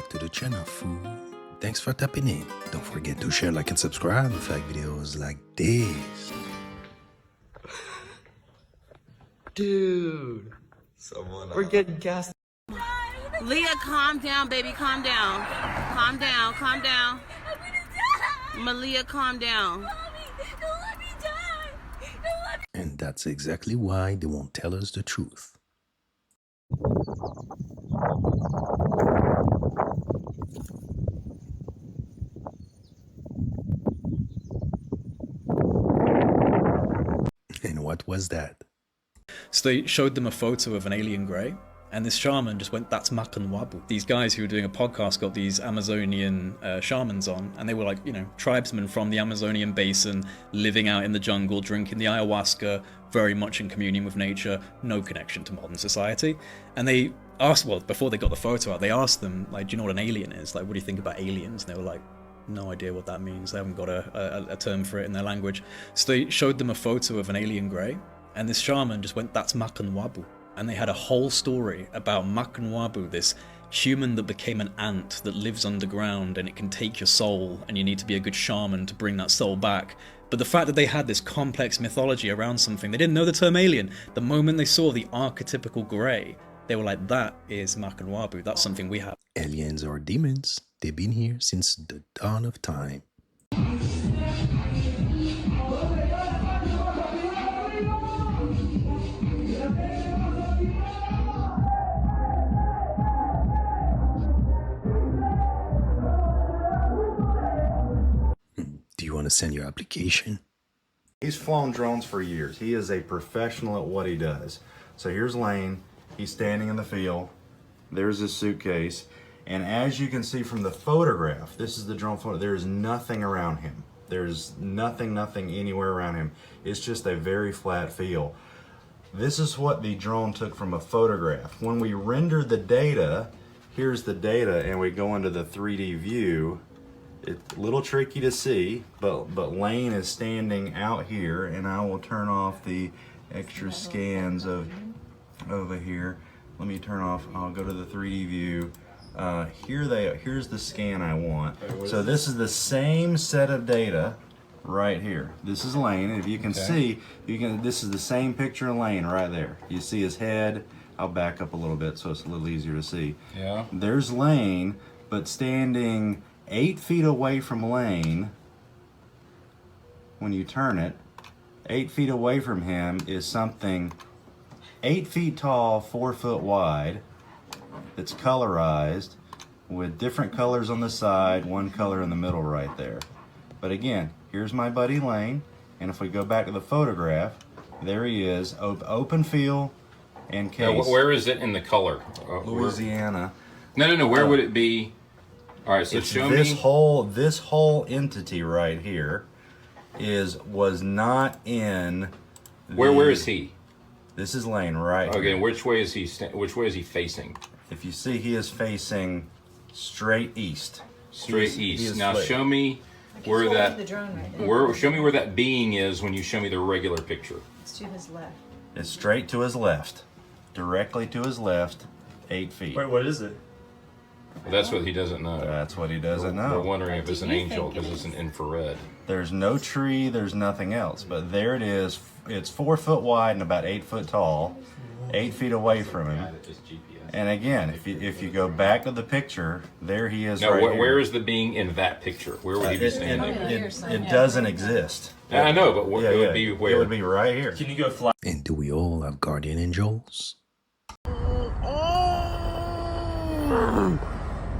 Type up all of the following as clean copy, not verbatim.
back to the channel, fool. Thanks for tapping in. Don't forget to share, like, and subscribe if you like videos like this. Dude, we're getting gassed. Leah, calm down, baby, calm down. Calm down, calm down. I'm gonna die. Malia, calm down. Mommy, don't let me die. Don't let me. And that's exactly why they won't tell us the truth. And what was that? So they showed them a photo of an alien grey, and this shaman just went, "That's Makan Wabu." These guys who were doing a podcast got these Amazonian shamans on, and they were like, you know, tribesmen from the Amazonian basin, living out in the jungle, drinking the ayahuasca, very much in communion with nature, no connection to modern society. And they asked, well, before they got the photo out, they asked them, like, do you know what an alien is? Like, what do you think about aliens? And they were like, no idea what that means. They haven't got a term for it in their language. So they showed them a photo of an alien grey, and this shaman just went, "That's Makan Wabu." And they had a whole story about Makan Wabu, this human that became an ant that lives underground and it can take your soul, and you need to be a good shaman to bring that soul back. But the fact that they had this complex mythology around something, they didn't know the term alien. The moment they saw the archetypical grey, they were like, that is Makan Wabu, that's something we have. Aliens or demons, they've been here since the dawn of time. Do you want to send your application? He's flown drones for years. He is a professional at what he does. So here's Lane. He's standing in the field. There's his suitcase. And as you can see from the photograph, this is the drone photo, there's nothing around him. There's nothing anywhere around him. It's just a very flat field. This is what the drone took from a photograph. When we render the data, here's the data, and we go into the 3D view. It's a little tricky to see, but Lane is standing out here, and I will turn off the extra scans of over here. Let me turn off, I'll go to the 3D view. Here's the scan I want. So this is the same set of data right here. This is Lane, and if you can see, this is the same picture of Lane right there. You see his head. I'll back up a little bit so it's a little easier to see. Yeah. There's Lane, but standing 8 feet away from Lane, when you turn it, 8 feet away from him is something 8 feet tall, 4 foot wide, that's colorized with different colors on the side, one color in the middle right there. But again, here's my buddy Lane, and if we go back to the photograph, there he is, open field and case. Now, where is it in the color? Louisiana. No. Where would it be? All right, so show me. This whole entity right here was not in. Where is he? This is Lane right. Okay, here. which way is he? Which way is he facing? If you see, he is facing straight east. Straight He east. is Now straight. show me where that. The drone right there. Show me where that being is when you show me the regular picture. It's to his left. It's straight to his left, directly to his left, 8 feet. Wait, what is it? That's what he doesn't know. That's what he doesn't We're know. wondering if it's an do you angel think it because it's is? an infrared. There's no tree, there's nothing else, but there it is. It's 4 foot wide and about 8 foot tall, 8 feet away from him. And again, if you go back to the picture, there he is. Now, right here. where is the being in that picture? Where would he be standing? It doesn't exist. I know, but Yeah, it yeah. would be where? It would be right here. Can you go fly? And do we all have guardian angels?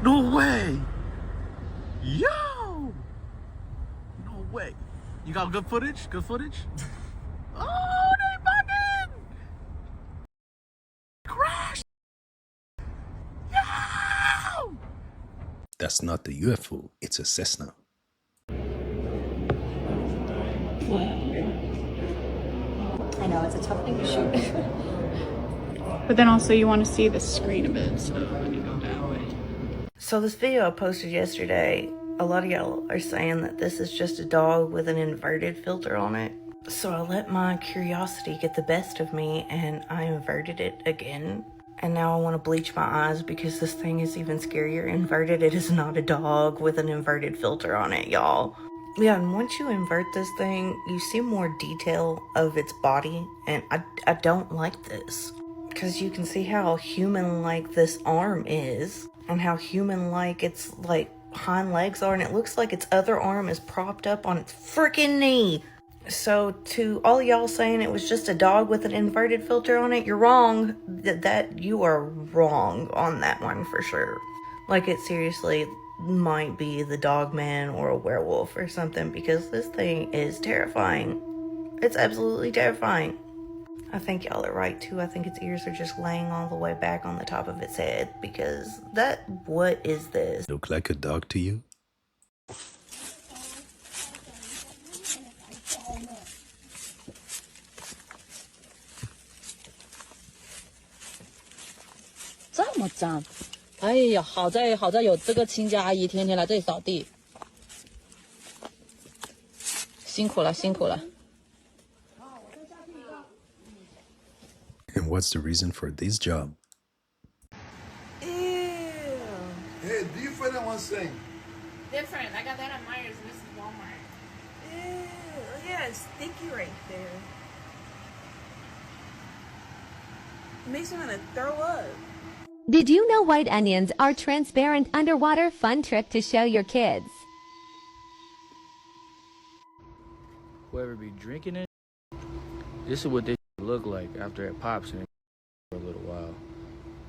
No way! Yo! No way. You got good footage? Good footage? Oh, they fucking crashed! Yo! That's not the UFO, it's a Cessna. I know, it's a tough thing to shoot. But then also you want to see the screen a bit, so when you go that way. So this video I posted yesterday, a lot of y'all are saying that this is just a dog with an inverted filter on it. So I let my curiosity get the best of me and I inverted it again. And now I want to bleach my eyes because this thing is even scarier. Inverted, it is not a dog with an inverted filter on it, y'all. Yeah, and once you invert this thing, you see more detail of its body, and I don't like this. Because you can see how human-like this arm is, and how human-like its, like, hind legs are, and it looks like its other arm is propped up on its freaking knee. So to all y'all saying it was just a dog with an inverted filter on it, you're wrong. That you are wrong on that one for sure. Like, it seriously might be the dog man or a werewolf or something, because this thing is terrifying. It's absolutely terrifying. I think y'all are right too. I think its ears are just laying all the way back on the top of its head, because what is this? Look like a dog to you?这么脏，哎呀，好在有这个清洁阿姨天天来这里扫地，辛苦了辛苦了。And what's the reason for this job? Ew. Hey, different one thing. Different. I got that at Myers, Mrs. Walmart. Ew. Yeah, it's sticky right there. It makes me want to throw up. Did you know white onions are transparent underwater? Fun trick to show your kids. Whoever be drinking it, this is what they look like after it pops in for a little while.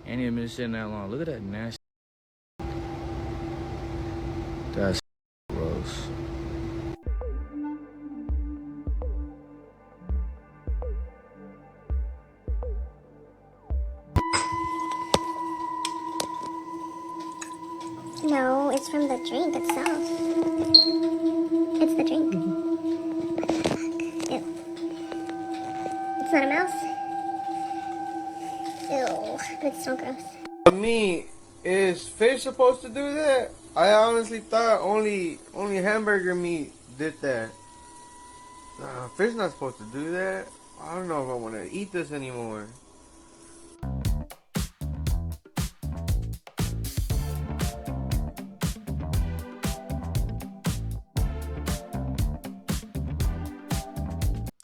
Ain't even been sitting that long. Look at that nasty. That's gross. No, it's from the drink itself. It's the drink. Ew. It's not a mouse. Ew, but it's so gross. For me, is fish supposed to do that? I honestly thought only hamburger meat did that. Fish not supposed to do that. I don't know if I want to eat this anymore.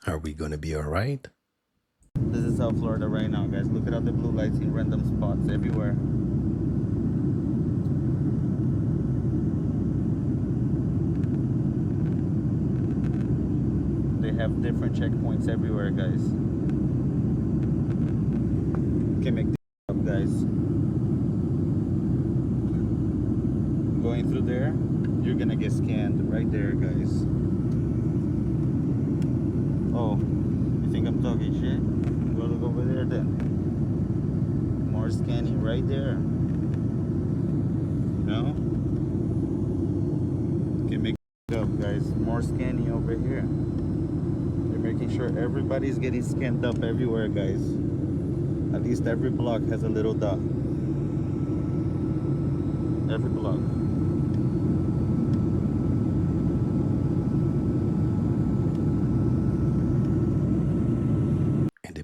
Are we gonna be alright? This is South Florida right now, guys. Look at all the blue lights in random spots everywhere. They have different checkpoints everywhere, guys. Can make this up, guys. Going through there, you're gonna get scanned right there, guys. Oh, you think I'm talking shit? Go look over there then. More scanning right there. No? Can make it up, guys. More scanning over here. They're making sure everybody's getting scanned up everywhere, guys. At least every block has a little dot. Every block.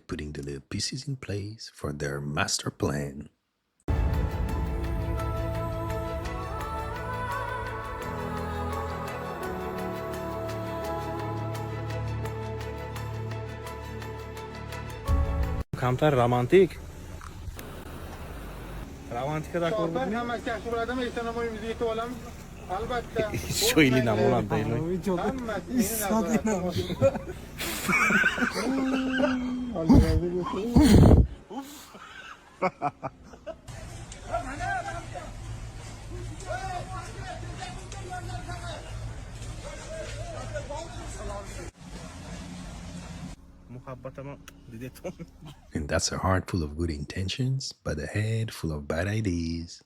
Putting the little pieces in place for their master plan. کمتر رمانتیک da Ben hemen yaşlı bir adam işte ama müziği olalım. Elbette. Şöyle namulan değil. And that's a heart full of good intentions, but a head full of bad ideas.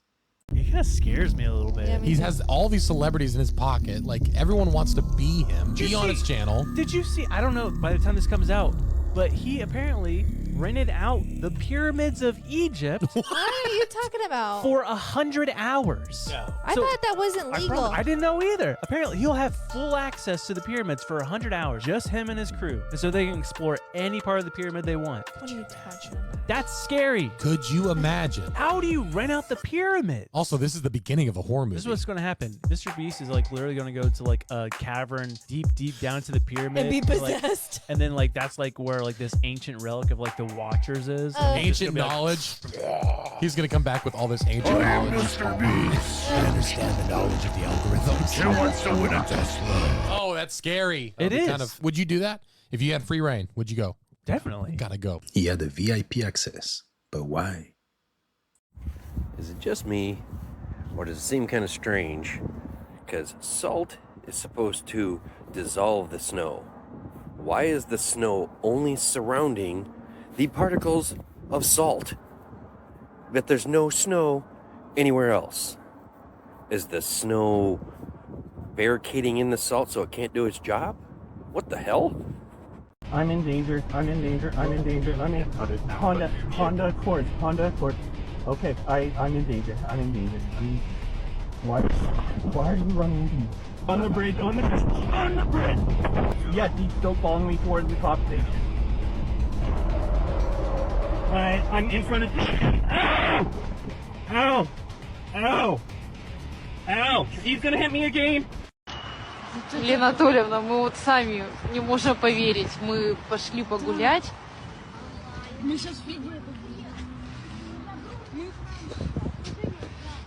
He kind of scares me a little bit. Yeah, he has all these celebrities in his pocket. Like, everyone wants to be him, be on his channel. Did you see? I don't know by the time this comes out, but he apparently rented out the pyramids of Egypt. What are you talking about? For 100 hours. I thought that wasn't legal. I didn't know either. Apparently, he'll have full access to the pyramids for 100 hours, just him and his crew, and so they can explore any part of the pyramid they want. What are you touching? That's scary. Could you imagine? How do you rent out the pyramid? Also, this is the beginning of a horror movie. This is what's going to happen. Mr. Beast is like literally going to go to like a cavern deep down to the pyramid And be possessed. and then like that's like where like this ancient relic of like the Watchers is. Ancient knowledge. He's gonna come back with all this ancient knowledge. Mr. Beast. I understand the knowledge of the algorithms. Who wants to win a Tesla? Oh, that's scary. It is. Kind of, would you do that if you had free reign? Would you go? Definitely. Gotta go. He had the VIP access, but why? Is it just me, or does it seem kind of strange? Because salt is supposed to dissolve the snow. Why is the snow only surrounding the particles of salt? But there's no snow anywhere else. Is the snow barricading in the salt so it can't do its job? What the hell? I'm in danger. I'm in danger. I'm in danger. I'm in Honda Accord. Honda Accord. Okay, I'm in danger. I'm in danger. Why are you running into me? On the bridge. On the bridge. On the bridge. Yes, he's still following me towards the cop station. Alright, I'm in front of. Ow! Ow! Ow! Ow! He's gonna hit me again. Лена Анатольевна, мы вот сами не можем поверить. Мы пошли погулять. Мы сейчас видео.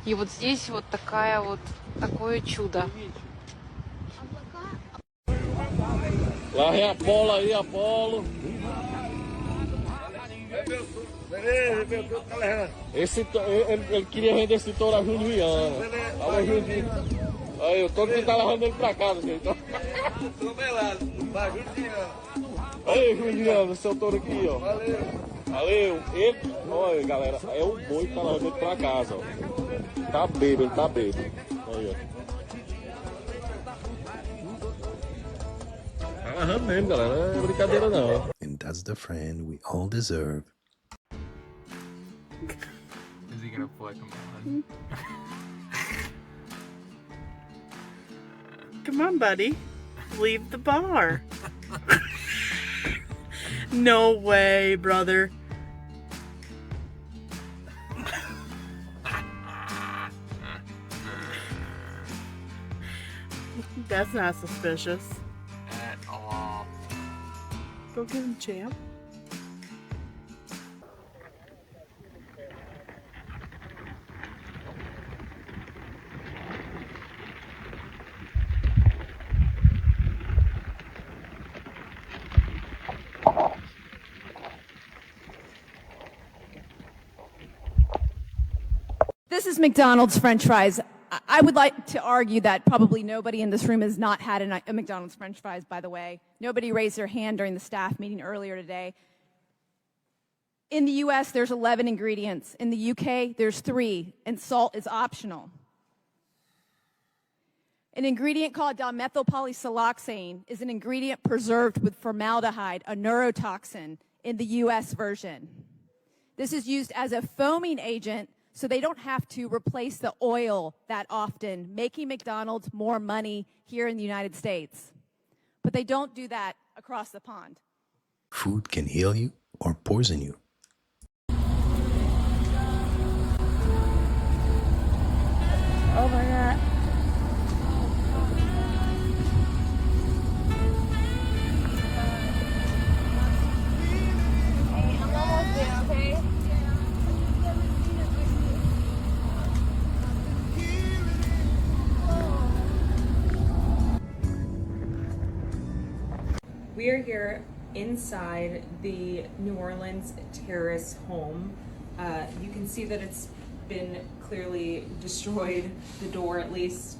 И вот здесь вот такое чудо. Lá é Apolo aí, Apolo. Ele queria vender esse touro a Juliana. Fala, Juliana. Aí, o touro que tá levando ele pra casa, gente. Tô belado, vai, Juliana. Aí, Juliana, seu touro aqui, ó. Valeu. Valeu. Ele, olha, galera, é o boi que tá levando ele pra casa, ó. Tá bêbado, ele tá bêbado. Aí, ó. Tá agarrando mesmo, galera. Não é brincadeira, não. And that's the friend we all deserve. Is he gonna flick him on? Come on, buddy. Leave the bar. No way, brother. That's not suspicious. At all. Go get him, champ. This is McDonald's French fries. I would like to argue that probably nobody in this room has not had a McDonald's French fries, by the way. Nobody raised their hand during the staff meeting earlier today. In the US, there's 11 ingredients. In the UK, there's 3, and salt is optional. An ingredient called dimethylpolysiloxane is an ingredient preserved with formaldehyde, a neurotoxin, in the US version. This is used as a foaming agent so they don't have to replace the oil that often, making McDonald's more money here in the United States. But they don't do that across the pond. Food can heal you or poison you. Oh my God. Hey, I'm almost there, okay? We are here inside the New Orleans terrace home. You can see that it's been clearly destroyed, the door at least,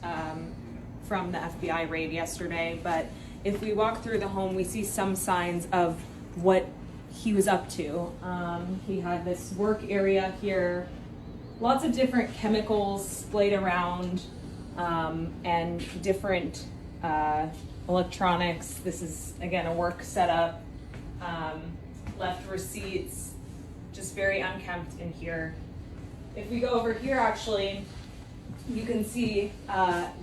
from the FBI raid yesterday. But if we walk through the home, we see some signs of what he was up to. He had this work area here, lots of different chemicals splayed around, and different electronics. This is, again, a work setup. left receipts, just very unkempt in here. If we go over here, actually, you can see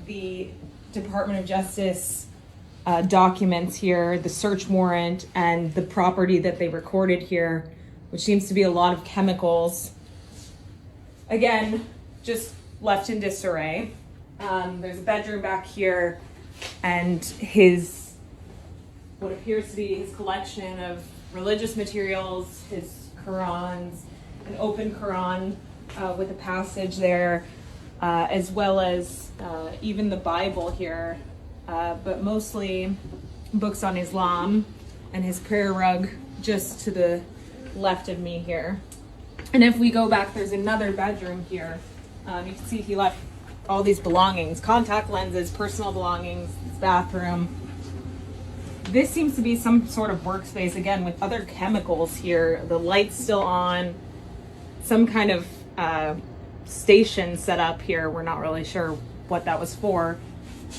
the Department of Justice documents here, the search warrant, and the property that they recorded here, which seems to be a lot of chemicals. Again, just left in disarray. There's a bedroom back here, and what appears to be his collection of religious materials, his Qurans, an open Quran with a passage there, as well as even the Bible here, but mostly books on Islam, and his prayer rug just to the left of me here. And if we go back, there's another bedroom here. You can see he left all these belongings, contact lenses, personal belongings, his bathroom. This seems to be some sort of workspace, again, with other chemicals here. The light's still on, some kind of station set up here. We're not really sure what that was for.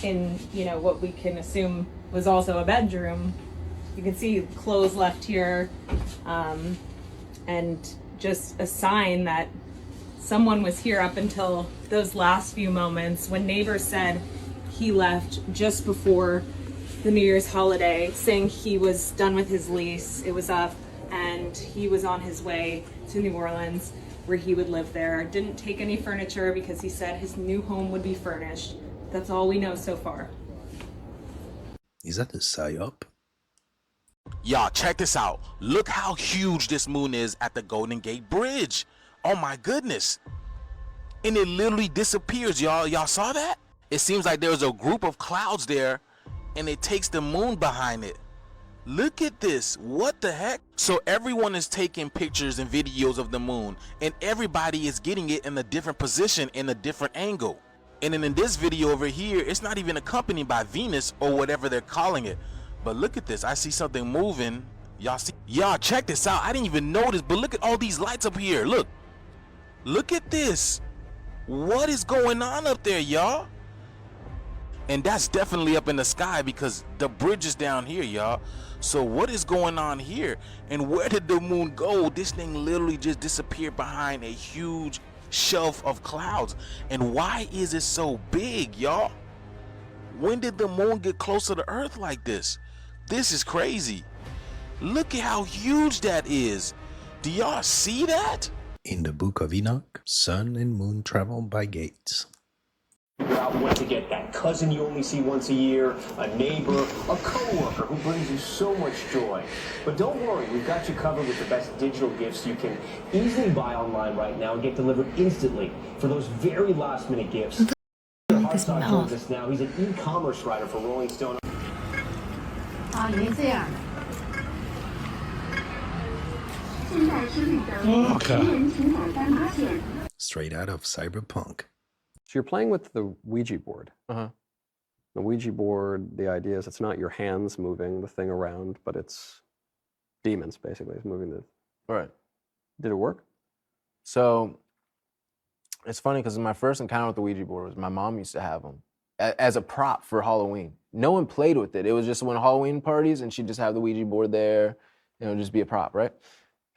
In, you know, what we can assume was also a bedroom. You can see clothes left here, and just a sign that someone was here up until those last few moments when neighbors said he left just before the New Year's holiday, saying he was done with his lease, it was up, and he was on his way to New Orleans where he would live there. Didn't take any furniture because he said his new home would be furnished. That's all we know so far. Is that a psyop? Y'all, check this out. Look how huge this moon is at the Golden Gate Bridge. Oh my goodness. And it literally disappears, y'all. Y'all saw that? It seems like there's a group of clouds there, and it takes the moon behind it. Look at this. What the heck? So everyone is taking pictures and videos of the moon, and everybody is getting it in a different position, in a different angle. And then in this video over here, it's not even accompanied by Venus or whatever they're calling it. But look at this. I see something moving. Y'all see? Y'all, check this out. I didn't even notice, but look at all these lights up here. Look. Look at this. What is going on up there, y'all? And that's definitely up in the sky because the bridge is down here, y'all. So what is going on here? And where did the moon go? This thing literally just disappeared behind a huge shelf of clouds. And why is it so big, y'all? When did the moon get closer to Earth like this? This is crazy. Look at how huge that is. Do y'all see that? In the Book of Enoch, sun and moon travel by gates. Figure out what to get that cousin you only see once a year, a neighbor, a co-worker who brings you so much joy. But don't worry, we've got you covered with the best digital gifts you can easily buy online right now and get delivered instantly for those very last-minute gifts. Hartog joins us now. He's an e-commerce writer for Rolling Stone. Straight out of Cyberpunk. So you're playing with the Ouija board. The Ouija board, the idea is it's not your hands moving the thing around, but it's demons, basically. It's moving the... Right. Did it work? So, it's funny because my first encounter with the Ouija board was my mom used to have them as a prop for Halloween. No one played with it. It was just when Halloween parties and she'd just have the Ouija board there, and it would just be a prop, right?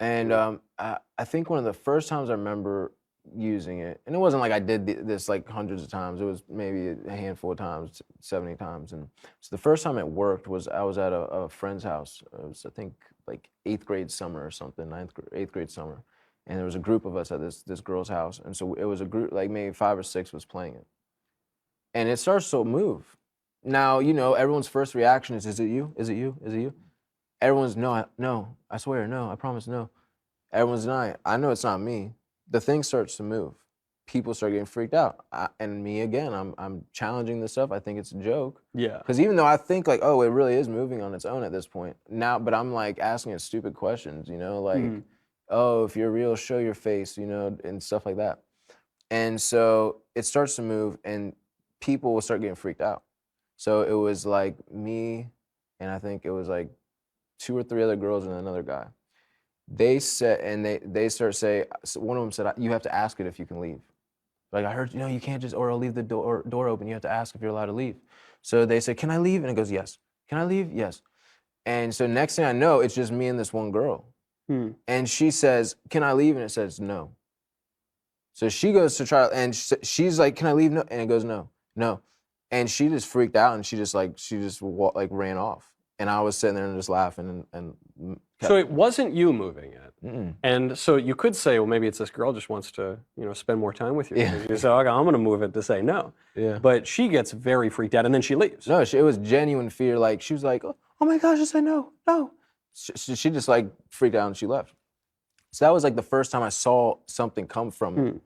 And I think one of the first times I remember using it, and it wasn't like I did this like hundreds of times, it was maybe a handful of times, 70 times. And so the first time it worked was I was at a friend's house. It was, I think, like 8th grade summer or something, 8th grade summer. And there was a group of us at this girl's house. And so it was a group, like maybe 5 or 6 was playing it. And it starts to move. Now, you know, everyone's first reaction is it you? Is it you? Is it you? Everyone's, no, I swear, no, I promise, no. Everyone's denying. I know it's not me. The thing starts to move. People start getting freaked out. And me again, I'm challenging this stuff. I think it's a joke. Yeah. Because even though I think like, oh, it really is moving on its own at this point. Now, but I'm like asking it stupid questions, you know, like, oh, if you're real, show your face, you know, and stuff like that. And so it starts to move and people will start getting freaked out. So it was like me, and I think it was like 2 or 3 other girls and another guy. They said, and they start saying, so one of them said, you have to ask it if you can leave. Like, I heard, you know, you can't just, or I'll leave the door open. You have to ask if you're allowed to leave. So they said, can I leave? And it goes, yes. Can I leave? Yes. And so next thing I know, it's just me and this one girl. And she says, "Can I leave?" And it says no. So she goes to try, and she's like, "Can I leave?" No, and it goes no, no. And she just freaked out, and she just ran off. And I was sitting there and just laughing and So it wasn't you moving it. And so you could say, well, maybe it's this girl just wants to, spend more time with you. Yeah. You say, okay, I'm going to move it to say no. Yeah. But she gets very freaked out and then she leaves. No, it was genuine fear. Like, she was like, "Oh my gosh," I said no, no. She just like freaked out and she left. So that was like the first time I saw something come from it.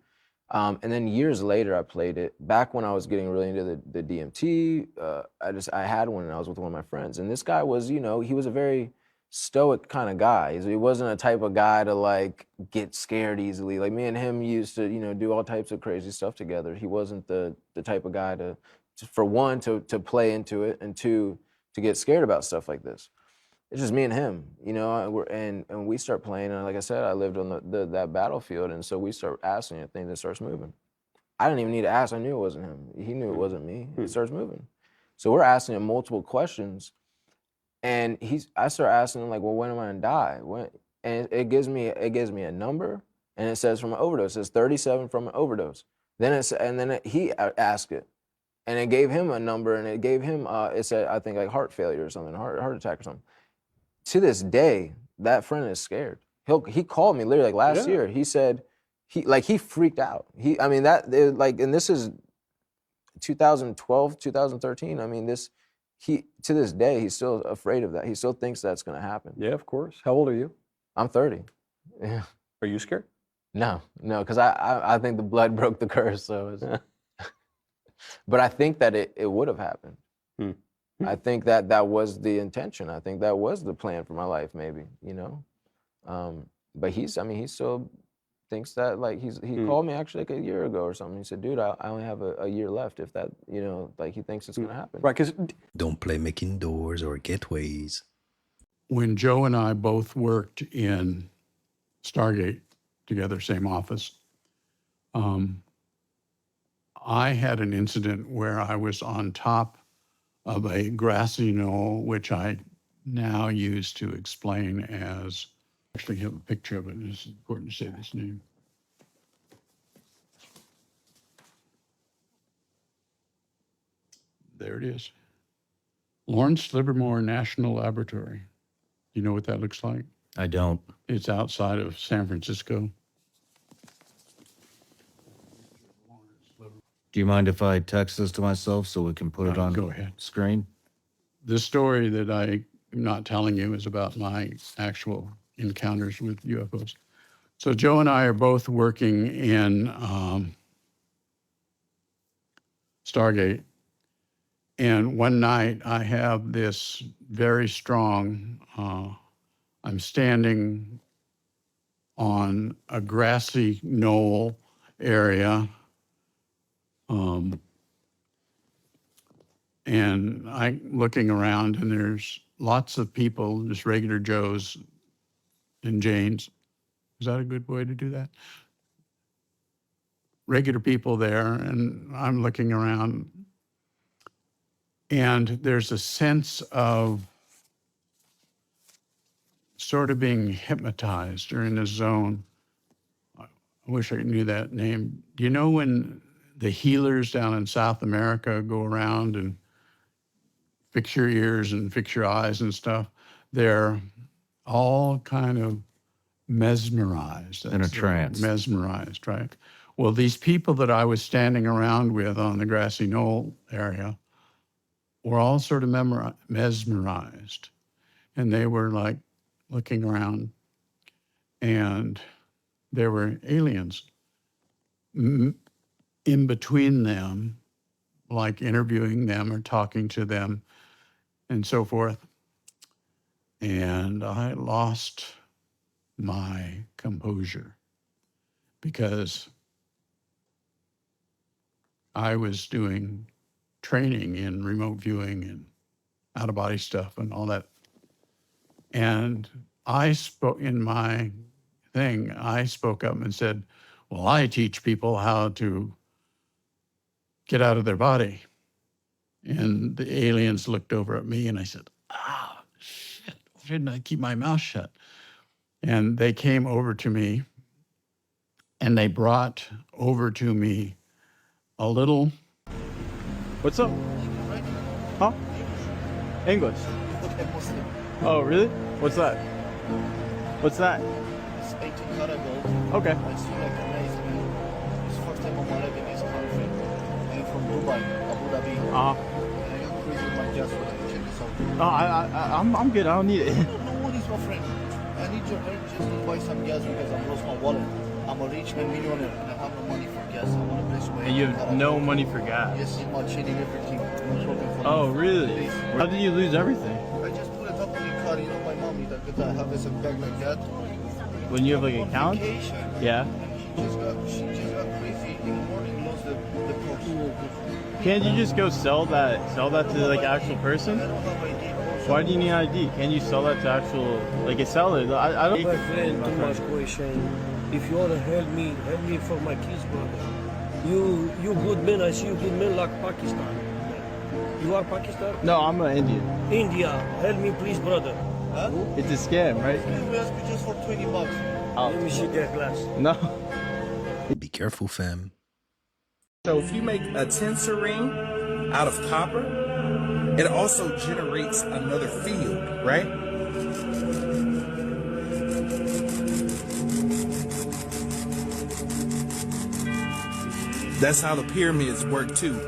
And then years later, I played it. Back when I was getting really into the DMT, I had one and I was with one of my friends. And this guy was, he was a very stoic kind of guy. He wasn't a type of guy to like get scared easily. Like me and him used to, do all types of crazy stuff together. He wasn't the type of guy for one, to play into it, and two, to get scared about stuff like this. It's just me and him, and we start playing, and like I said, I lived on that battlefield, and so we start asking it, things that starts moving. I didn't even need to ask, I knew it wasn't him. He knew it wasn't me. It starts moving. So we're asking him multiple questions, and I start asking him like, well, when am I gonna die? And it gives me a number, and it says from an overdose. It says 37 from an overdose. He asked it, and it gave him a number, and it gave him it said, I think, like heart failure or something, heart attack or something. To this day, that friend is scared. He called me literally like last year. He said he freaked out. And this is 2012, 2013. I mean, to this day, he's still afraid of that. He still thinks that's going to happen. Yeah, of course. How old are you? I'm 30. Yeah. Are you scared? No, because I think the blood broke the curse. So, but I think that it would have happened. I think that was the intention. I think that was the plan for my life, maybe, But he still thinks that, like, he called me actually like a year ago or something. He said, dude, I only have a year left, if that, like, he thinks it's going to happen. Right, because don't play making doors or gateways. When Joe and I both worked in Stargate together, same office, I had an incident where I was on top of a grassy knoll, which I now use to explain as, actually have a picture of it, it's important to say this name. There it is. Lawrence Livermore National Laboratory. Do you know what that looks like? I don't. It's outside of San Francisco. Do you mind if I text this to myself so we can put it on screen? The story that I am not telling you is about my actual encounters with UFOs. So Joe and I are both working in Stargate. And one night I have this very strong, I'm standing on a grassy knoll area. And I'm looking around, and there's lots of people, just regular Joes and Janes. Is that a good way to do that? Regular people there, and I'm looking around, and there's a sense of sort of being hypnotized or in a zone. I wish I knew that name. Do you know when the healers down in South America go around and fix your ears and fix your eyes and stuff? They're all kind of mesmerized. In a trance. Mesmerized, right? Well, these people that I was standing around with on the grassy knoll area were all sort of mesmerized. And they were like looking around, and there were aliens in between them, like interviewing them or talking to them and so forth. And I lost my composure because I was doing training in remote viewing and out-of-body stuff and all that. And I spoke in my thing, I spoke up and said, well, I teach people how to get out of their body. And the aliens looked over at me, and I said, shit, why didn't I keep my mouth shut? And they came over to me, and they brought over to me a little. What's up? Huh? English. Oh, really? What's that? What's that? It's 18 karat gold. Okay. I see like amazing. It's first time I'm alive in this country. I'm from Dubai, Abu Dhabi. Uh-huh. And I'm crazy with my gas for check this out. Oh, I'm good. I don't need it. No worries, my friend. I need your help just to buy some gas because I've lost my wallet. I'm a rich man millionaire and I have no money for gas. I want to place away. And you have no money for gas? Yes, I'm cheating everything. No problem for Oh, me. really? Please. How did you lose everything? I just put it up in the car. You know my mommy that because I have this bag like that. When you have like an account? Vacation. Yeah. She just got crazy in the morning, lost the purse. Can't you just go sell that to like actual person? Why do you need ID? Can you sell that to actual like a seller? I don't. My friend, too much question. If you wanna help me for my kids, brother. You good man. I see you good man like Pakistan. You are Pakistan? No, I'm an Indian. India, help me please, brother. Huh? It's a scam, right? We ask you just for 20 bucks. Let me see that glass. No. Be careful, fam. So if you make a tensor ring out of copper, it also generates another field, right? That's how the pyramids work too.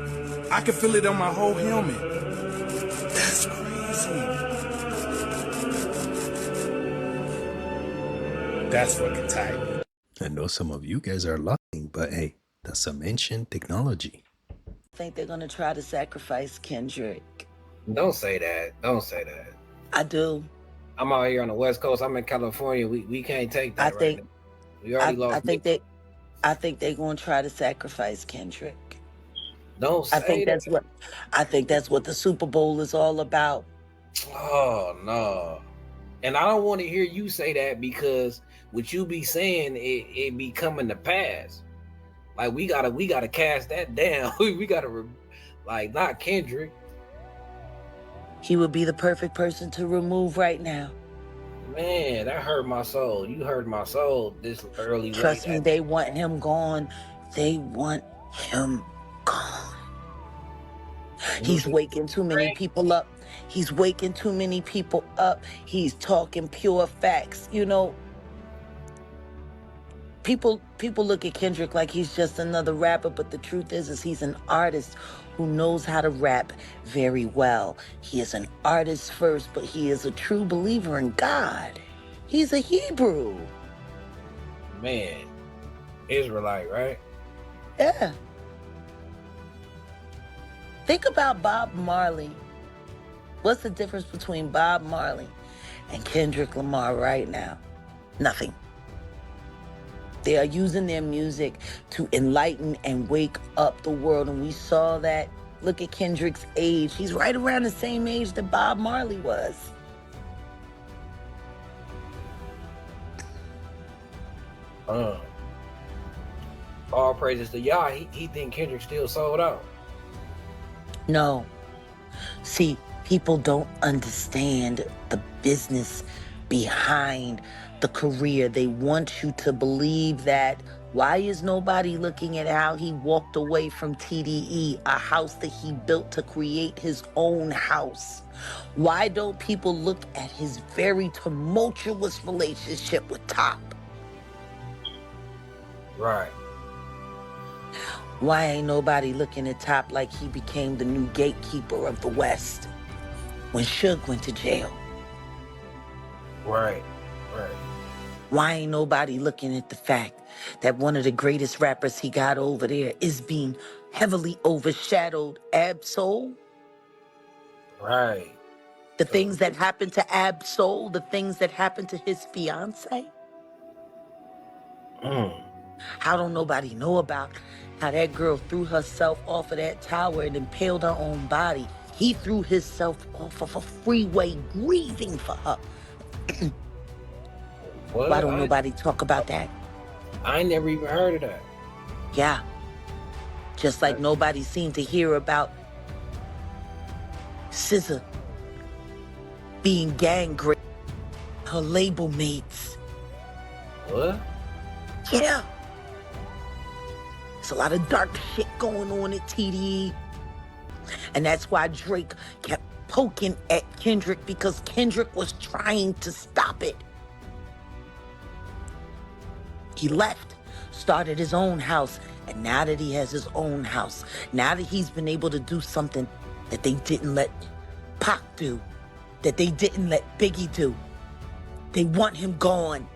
I can feel it on my whole helmet. That's crazy. That's fucking tight. I know some of you guys are lying, but hey, that's some ancient technology. I think they're gonna try to sacrifice Kendrick. Don't say that. Don't say that. I do. I'm out here on the West Coast. I'm in California. We can't take that. We already lost. I think they're gonna try to sacrifice Kendrick. Don't say that. I think that's what the Super Bowl is all about. Oh no. And I don't want to hear you say that because what you be saying it be coming to pass. Like we gotta cast that down. we gotta like not Kendrick. He would be the perfect person to remove right now. Man, that hurt my soul. You hurt my soul this early. Trust me, they want him gone. They want him gone. He's waking too many people up. He's waking too many people up. He's talking pure facts. You know, people look at Kendrick like he's just another rapper, but the truth is he's an artist who knows how to rap very well. He is an artist first, but he is a true believer in God. He's a Hebrew. Man, Israelite, right? Yeah. Think about Bob Marley. What's the difference between Bob Marley and Kendrick Lamar right now? Nothing. They are using their music to enlighten and wake up the world, and we saw that. Look at Kendrick's age. He's right around the same age that Bob Marley was. All praises to Yah. He think Kendrick still sold out. No. See, people don't understand the business behind the career. They want you to believe that why is nobody looking at how he walked away from TDE, a house that he built to create his own house? Why don't people look at his very tumultuous relationship with Top? Right. Why ain't nobody looking at Top like he became the new gatekeeper of the West when Suge went to jail? Right. Why ain't nobody looking at the fact that one of the greatest rappers he got over there is being heavily overshadowed? Ab-Soul? Right. The things that happened to Ab-Soul, the things that happened to his fiance? How don't nobody know about how that girl threw herself off of that tower and impaled her own body? He threw himself off of a freeway grieving for her. Why don't nobody talk about that? I ain't never even heard of that. Yeah. Just like nobody seemed to hear about SZA being gang raped, her label mates What? Yeah. There's a lot of dark shit going on at TDE. And that's why Drake kept poking at Kendrick, because Kendrick was trying to stop it. He left, started his own house, and now that he has his own house, now that he's been able to do something that they didn't let Pac do, that they didn't let Biggie do, they want him gone.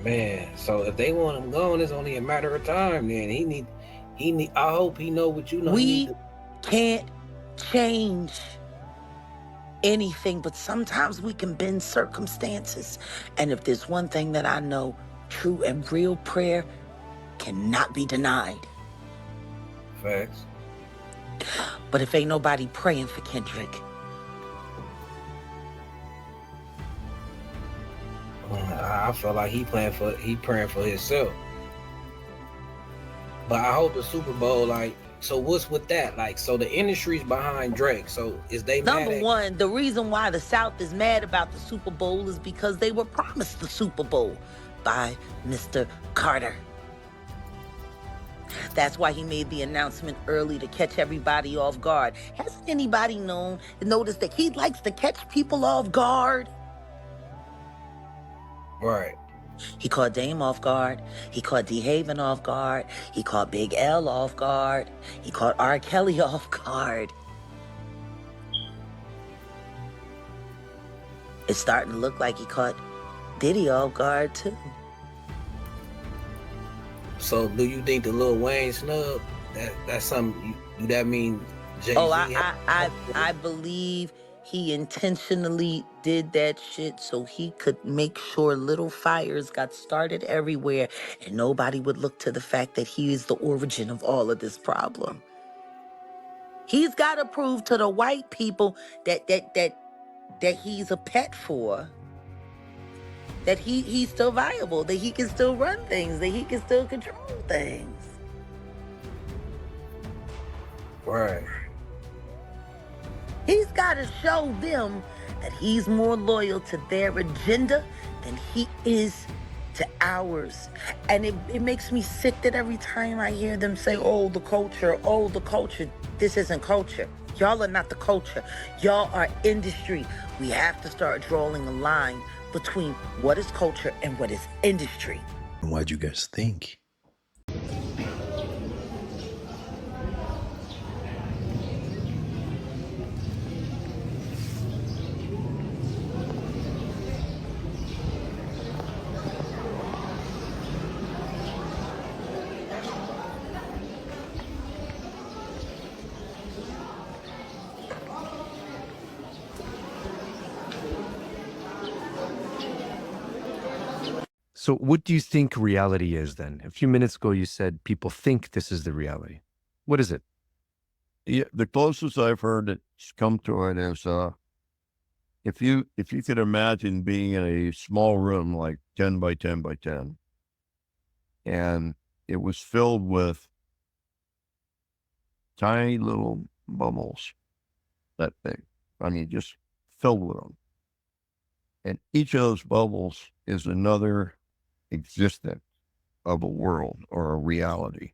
Man, so if they want him gone, it's only a matter of time. Then I hope he know what you know. We can't change anything, but sometimes we can bend circumstances. And if there's one thing that I know, true and real prayer cannot be denied. Facts. But if ain't nobody praying for Kendrick, I feel like he praying for himself. But I hope the Super Bowl, like, so what's with that? Like, so the industry's behind Drake. So is they mad number at one, the reason why the South is mad about the Super Bowl is because they were promised the Super Bowl by Mr. Carter. That's why he made the announcement early to catch everybody off guard. Hasn't anybody noticed that he likes to catch people off guard? Right. He caught Dame off guard. He caught D. Haven off guard. He caught Big L off guard. He caught R. Kelly off guard. It's starting to look like he caught Diddy off guard too. So do you think the Lil Wayne snub, that's something, do that mean Jay-Z? Oh, I believe he intentionally did that shit so he could make sure little fires got started everywhere and nobody would look to the fact that he is the origin of all of this problem. He's got to prove to the white people that he's a pet for, that he's still viable, that he can still run things, that he can still control things. Right. He's got to show them that he's more loyal to their agenda than he is to ours. And it makes me sick that every time I hear them say, oh, the culture, this isn't culture. Y'all are not the culture. Y'all are industry. We have to start drawing a line between what is culture and what is industry. What do you guys think? So what do you think reality is then? A few minutes ago, you said people think this is the reality. What is it? Yeah, the closest I've heard it's come to it is if you could imagine being in a small room like 10 by 10 by 10, and it was filled with tiny little bubbles that big. I mean, just filled with them. And each of those bubbles is another existence of a world or a reality.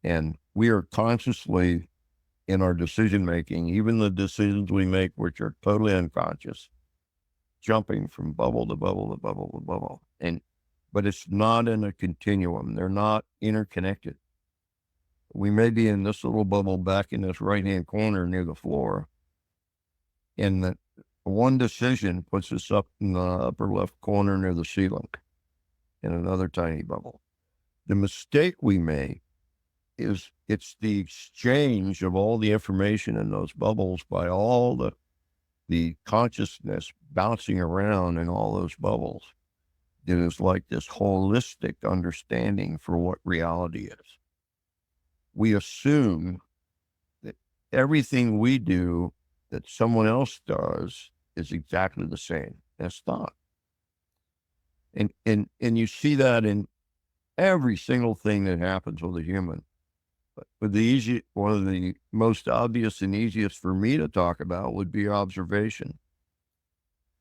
And we are consciously in our decision making, even the decisions we make, which are totally unconscious, jumping from bubble to bubble to bubble to bubble. But it's not in a continuum. They're not interconnected. We may be in this little bubble back in this right-hand corner near the floor. And that one decision puts us up in the upper left corner near the ceiling in another tiny bubble. The mistake we make is it's the exchange of all the information in those bubbles by all the consciousness bouncing around in all those bubbles. It is like this holistic understanding for what reality is. We assume that everything we do that someone else does is exactly the same. That's not. And you see that in every single thing that happens with a human. But one of the most obvious and easiest for me to talk about would be observation.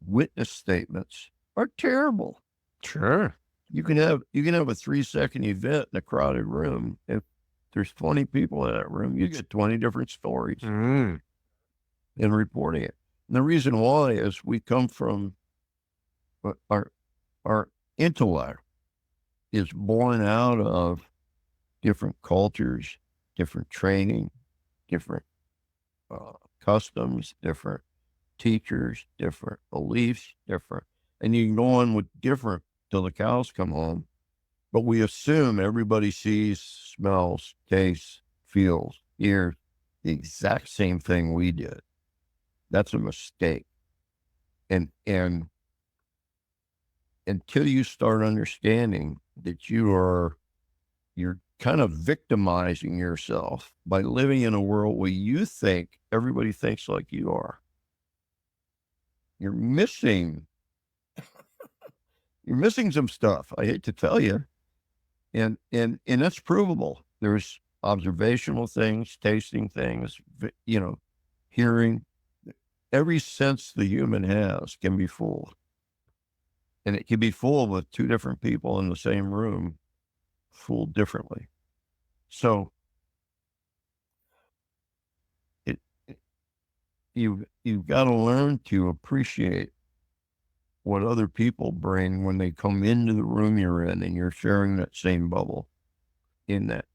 witness statements are terrible. Sure. You can have a 3-second event in a crowded room. If there's 20 people in that room, you get 20 different stories in reporting it. And the reason why is we come from our intellect is born out of different cultures, different training, different customs, different teachers, different beliefs, different. And you can go on with different till the cows come home. But we assume everybody sees, smells, tastes, feels, hears the exact same thing we did. That's a mistake. And until you start understanding that you're kind of victimizing yourself by living in a world where you think everybody thinks like you are. You're missing some stuff. I hate to tell you. And that's provable. There's observational things, tasting things, hearing. Every sense the human has can be fooled. And it can be fooled with two different people in the same room, fooled differently. So you've got to learn to appreciate what other people bring when they come into the room you're in and you're sharing that same bubble in that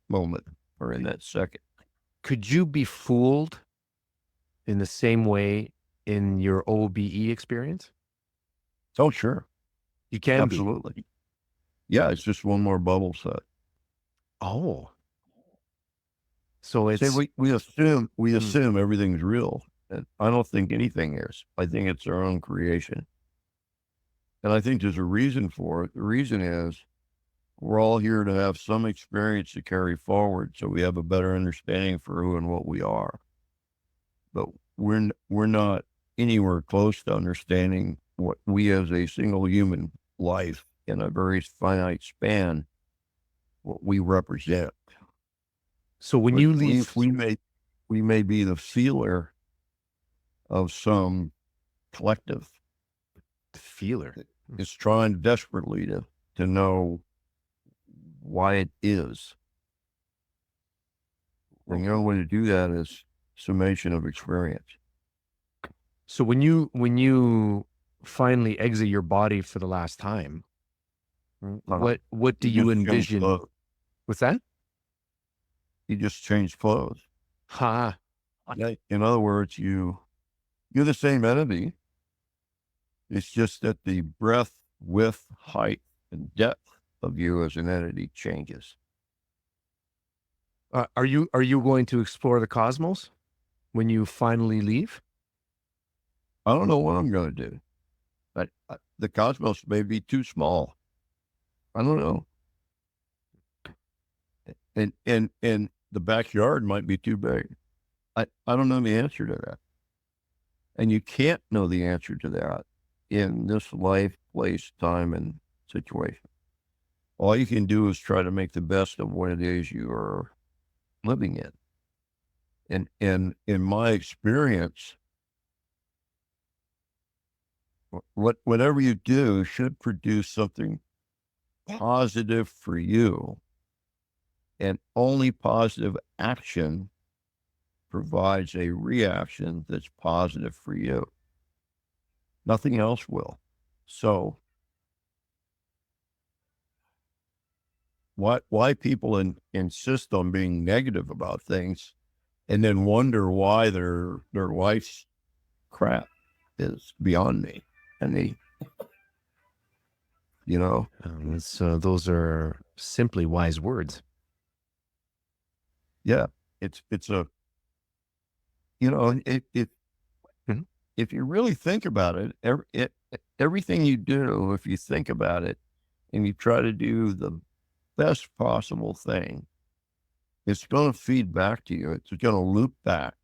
moment or in that second. Could you be fooled in the same way in your OBE experience? Oh, sure. You can Absolutely. Be. Yeah, it's just one more bubble set. Oh. So it's... See, we assume everything's real. And I don't think anything is. I think it's our own creation. And I think there's a reason for it. The reason is we're all here to have some experience to carry forward so we have a better understanding for who and what we are. But we're not anywhere close to understanding what we as a single human life in a very finite span, what we represent. So when you leave... We may be the feeler of some collective. Feeler is trying desperately to know why it is. And the only way to do that is summation of experience. So when you finally exit your body for the last time, what do you envision? What's that? You just change clothes. Ha. In other words, you're the same entity. It's just that the breadth, width, height, and depth of you as an entity changes. Are you going to explore the cosmos when you finally leave? I don't know what I'm going to do. The cosmos may be too small. I don't know. And the backyard might be too big. I don't know the answer to that. And you can't know the answer to that in this life, place, time, and situation. All you can do is try to make the best of what it is you are living in. And in my experience, whatever you do should produce something positive for you. And only positive action provides a reaction that's positive for you. Nothing else will. So why people insist on being negative about things and then wonder why their life's crap is beyond me. And those are simply wise words. Yeah, it's a, if you really think about it, everything you do, if you think about it and you try to do the best possible thing, it's going to feed back to you. It's going to loop back.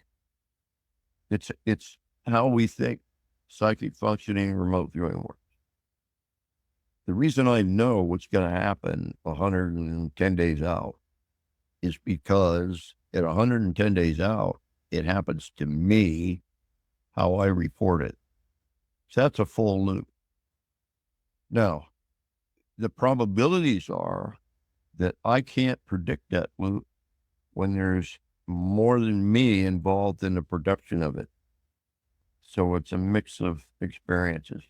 It's how we think psychic functioning and remote viewing works. The reason I know what's going to happen 110 days out is because at 110 days out, it happens to me how I report it. So that's a full loop. Now, the probabilities are that I can't predict that loop when there's more than me involved in the production of it. So it's a mix of experiences.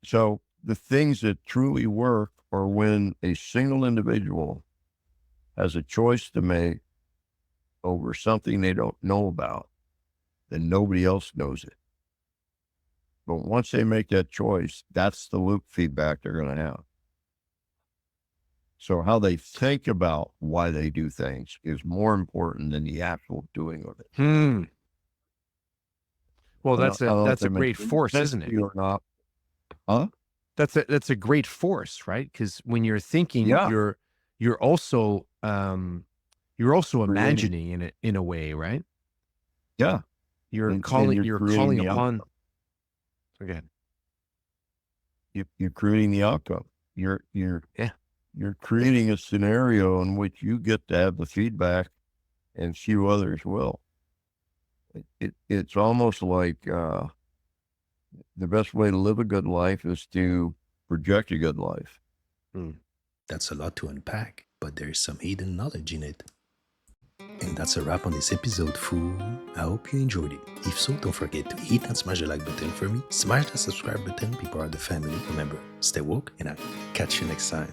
So the things that truly work are when a single individual has a choice to make over something they don't know about, then nobody else knows it. But once they make that choice, that's the loop feedback they're going to have. So how they think about why they do things is more important than the actual doing of it. Well, that's a great force, isn't it? Or not? Huh? That's a great force, right? Because when you're thinking, you're also imagining in it in a way, right? Yeah. You're calling upon. Again, you're creating the outcome. You're creating a scenario in which you get to have the feedback, and few others will. It's almost like the best way to live a good life is to project a good life. That's a lot to unpack, but there's some hidden knowledge in it. And that's a wrap on this episode, fool. I hope you enjoyed it. If so, don't forget to hit and smash the like button for me. Smash the subscribe button, be part of the family. Remember, stay woke, and I'll catch you next time.